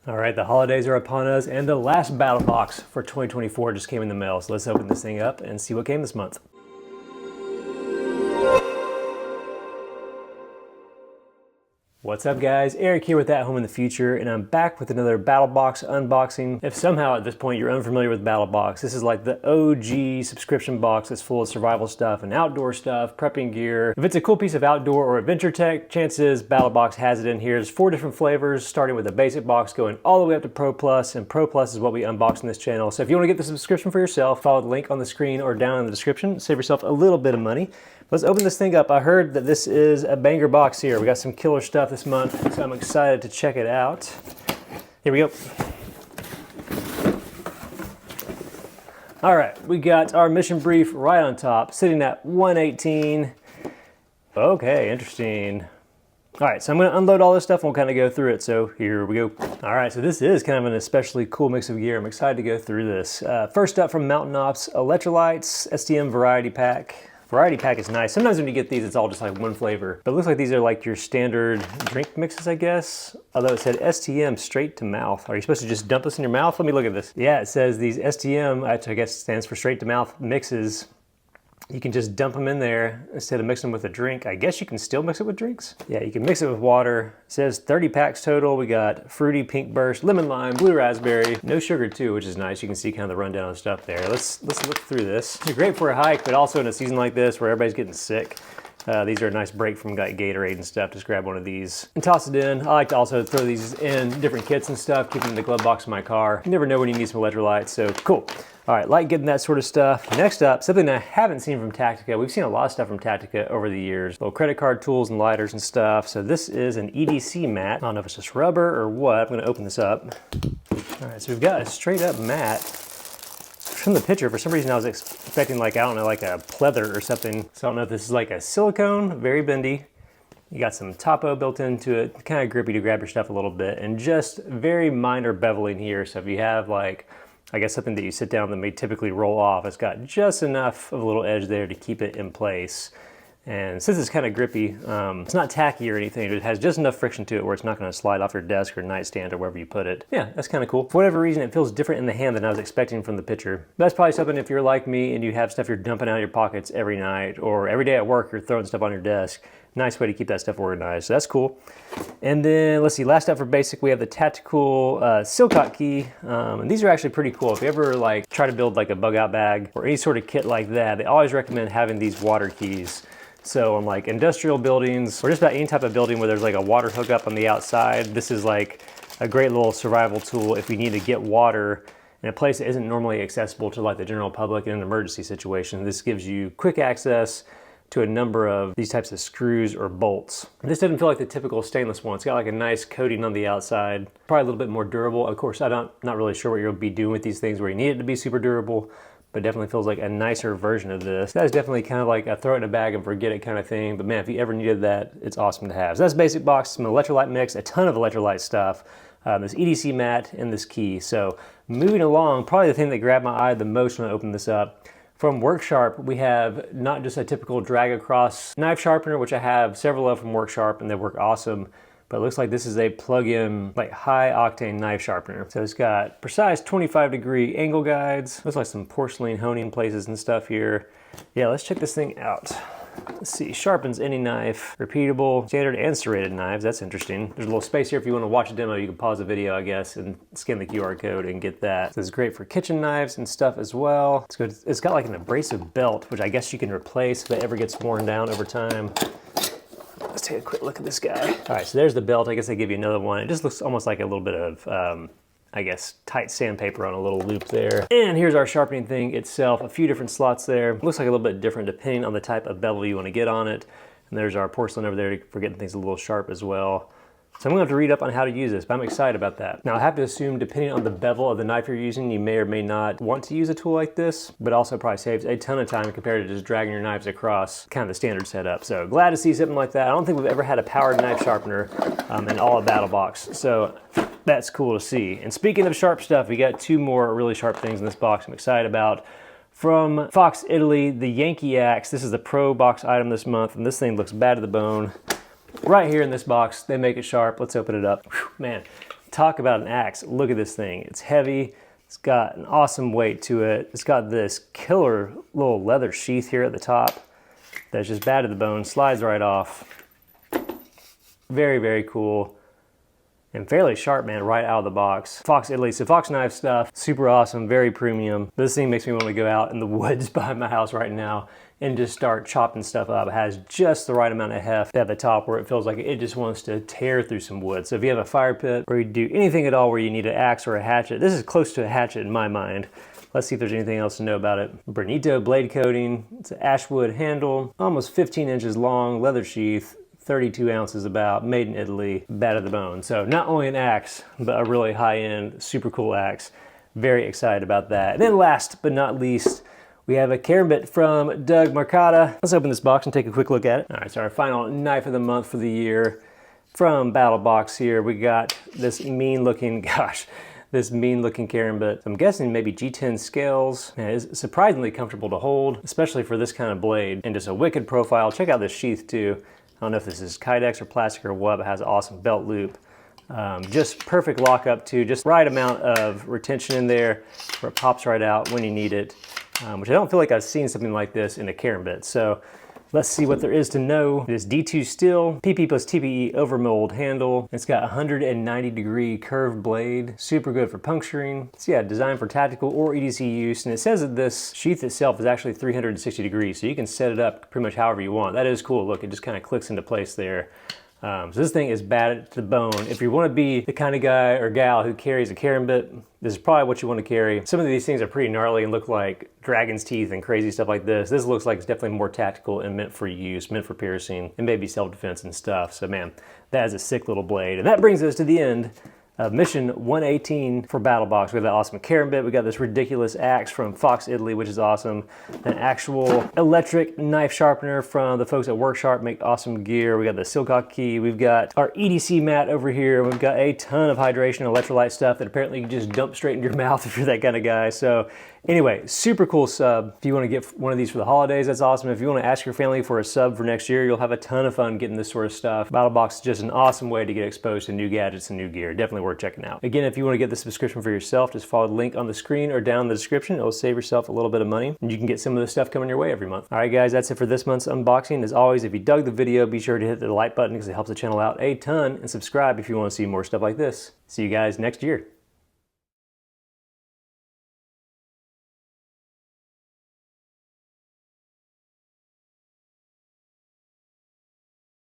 All right, the holidays are upon us and the last battle box for 2024 just came in the mail. So let's open this thing up and see what came this month. What's up guys, Eric here with At Home in the Future, and I'm back with another Battlbox unboxing. If somehow at this point you're unfamiliar with Battlbox, this is like the OG subscription box that's full of survival stuff and outdoor stuff, prepping gear. If it's a cool piece of outdoor or adventure tech, chances Battlbox has it in here. There's 4 different flavors, starting with a basic box going all the way up to Pro Plus, and Pro Plus is what we unbox on this channel. So if you want to get the subscription for yourself, follow the link on the screen or down in the description. Save yourself a little bit of money. Let's open this thing up. I heard that this is a banger box here. We got some killer stuff this month, so I'm excited to check it out. Here we go. All right, we got our mission brief right on top, sitting at 118. Okay, interesting. All right, so I'm gonna unload all this stuff and we'll kind of go through it. So here we go. All right, so this is kind of an especially cool mix of gear. I'm excited to go through this. First up from Mountain Ops, electrolytes, STM variety pack. Variety pack is nice. Sometimes when you get these, it's all just like one flavor. But it looks like these are like your standard drink mixes, I guess. Although it said STM straight to mouth. Are you supposed to just dump this in your mouth? Let me look at this. Yeah, it says these STM, which I guess stands for straight to mouth mixes. You can just dump them in there instead of mixing them with a drink. I guess you can still mix it with drinks. Yeah, you can mix it with water. It says 30 packs total. We got fruity, pink burst, lemon lime, blue raspberry, no sugar too, which is nice. You can see kind of the rundown of stuff there. Let's look through this. It's great for a hike, but also in a season like this where everybody's getting sick. These are a nice break from like Gatorade and stuff. Just grab one of these and toss it in. I like to also throw these in different kits and stuff, keep them in the glove box of my car. You never know when you need some electrolytes, so cool. All right, like getting that sort of stuff. Next up, something I haven't seen from Tactica. We've seen a lot of stuff from Tactica over the years. Little credit card tools and lighters and stuff. So this is an EDC mat. I don't know if it's just rubber or what. I'm gonna open this up. All right, so we've got a straight up mat. From the picture, for some reason I was expecting like, I don't know, like a pleather or something. So I don't know if this is like a silicone, very bendy. You got some topo built into it, kind of grippy to grab your stuff a little bit, and just very minor beveling here. So if you have like, I guess something that you sit down that may typically roll off, it's got just enough of a little edge there to keep it in place. And since it's kind of grippy, it's not tacky or anything, it has just enough friction to it where it's not going to slide off your desk or nightstand or wherever you put it. Yeah, that's kind of cool. For whatever reason, it feels different in the hand than I was expecting from the picture. That's probably something if you're like me and you have stuff you're dumping out of your pockets every night, or every day at work you're throwing stuff on your desk. Nice way to keep that stuff organized, so that's cool. And then let's see, last up for basic, we have the tactical Silcock key. And these are actually pretty cool. If you ever like try to build like a bug out bag or any sort of kit like that, they always recommend having these water keys. So on like industrial buildings, or just about any type of building where there's like a water hookup on the outside, this is like a great little survival tool if we need to get water in a place that isn't normally accessible to like the general public in an emergency situation. This gives you quick access to a number of these types of screws or bolts. This doesn't feel like the typical stainless one. It's got like a nice coating on the outside, probably a little bit more durable. Of course, I'm not really sure what you'll be doing with these things where you need it to be super durable, but definitely feels like a nicer version of this. That is definitely kind of like a throw it in a bag and forget it kind of thing, but man, if you ever needed that, it's awesome to have. So that's basic box, some electrolyte mix, a ton of electrolyte stuff, this EDC mat, and this key. So moving along, probably the thing that grabbed my eye the most when I opened this up, from WorkSharp, we have not just a typical drag across knife sharpener, which I have several of from WorkSharp and they work awesome, but it looks like this is a plug-in, like high octane knife sharpener. So it's got precise 25-degree angle guides. Looks like some porcelain honing places and stuff here. Yeah, let's check this thing out. Let's see, sharpens any knife, repeatable, standard and serrated knives. That's interesting. There's a little space here if you want to watch a demo. You can pause the video, I guess, and scan the QR code and get that. So it's great for kitchen knives and stuff as well. It's good. It's got like an abrasive belt, which I guess you can replace if it ever gets worn down over time. Let's take a quick look at this guy. All right, so there's the belt. I guess they give you another one. It just looks almost like a little bit of, I guess, tight sandpaper on a little loop there. And here's our sharpening thing itself. A few different slots there. Looks like a little bit different depending on the type of bevel you want to get on it. And there's our porcelain over there for getting things a little sharp as well. So I'm gonna have to read up on how to use this, but I'm excited about that. Now I have to assume, depending on the bevel of the knife you're using, you may or may not want to use a tool like this, but also probably saves a ton of time compared to just dragging your knives across kind of the standard setup. So glad to see something like that. I don't think we've ever had a powered knife sharpener in all of Battlbox. So that's cool to see. And speaking of sharp stuff, we got 2 more really sharp things in this box I'm excited about. From Fox Italy, the Yankee axe. This is the pro box item this month, and this thing looks bad to the bone. Right here in this box, they make it sharp. Let's open it up. Whew, man, talk about an axe. Look at this thing. It's heavy. It's got an awesome weight to it. It's got this killer little leather sheath here at the top that's just bad to the bone, slides right off. Very, very cool. And fairly sharp, man, right out of the box. Fox Italy, so Fox knife stuff, super awesome, very premium. This thing makes me want to go out in the woods behind my house right now and just start chopping stuff up. It has just the right amount of heft at the top where it feels like it just wants to tear through some wood. So if you have a fire pit or you do anything at all where you need an axe or a hatchet, this is close to a hatchet in my mind. Let's see if there's anything else to know about it. Bernito blade coating, it's an ashwood handle, almost 15 inches long, leather sheath, 32 ounces about, made in Italy, bad to the bone. So not only an axe, but a really high-end, super cool axe. Very excited about that. And then last but not least, we have a karambit from Doug Marcotta. Let's open this box and take a quick look at it. All right, so our final knife of the month for the year from Battlbox here. We got this mean looking, this mean looking karambit. I'm guessing maybe G10 scales. It is surprisingly comfortable to hold, especially for this kind of blade. And just a wicked profile. Check out this sheath too. I don't know if this is K-Tac or plastic or what, but it has an awesome belt loop. Just perfect lockup too, just right amount of retention in there where it pops right out when you need it, which I don't feel like I've seen something like this in a karambit. So let's see what there is to know. It is D2 steel, PP plus TPE overmold handle. It's got 190-degree curved blade, super good for puncturing. So yeah, designed for tactical or EDC use. And it says that this sheath itself is actually 360 degrees, so you can set it up pretty much however you want. That is cool. Look, it just kind of clicks into place there. So this thing is bad to the bone. If you want to be the kind of guy or gal who carries a karambit, this is probably what you want to carry. Some of these things are pretty gnarly and look like dragon's teeth and crazy stuff like this. This looks like it's definitely more tactical and meant for use, meant for piercing, and maybe self-defense and stuff. So man, that is a sick little blade. And that brings us to the end of mission 118 for Battlbox. We have that awesome karambit. We got this ridiculous axe from Fox Italy, which is awesome. An actual electric knife sharpener from the folks at Worksharp, make awesome gear. We got the Silcock key. We've got our EDC mat over here. We've got a ton of hydration and electrolyte stuff that apparently you can just dump straight into your mouth if you're that kind of guy. So anyway, super cool sub. If you want to get one of these for the holidays, that's awesome. If you want to ask your family for a sub for next year, you'll have a ton of fun getting this sort of stuff. Battlbox is just an awesome way to get exposed to new gadgets and new gear. Definitely worth checking out. Again, if you want to get the subscription for yourself, just follow the link on the screen or down in the description. It'll save yourself a little bit of money, and you can get some of the stuff coming your way every month. All right, guys, that's it for this month's unboxing. As always, if you dug the video, be sure to hit the like button because it helps the channel out a ton, and subscribe if you want to see more stuff like this. See you guys next year.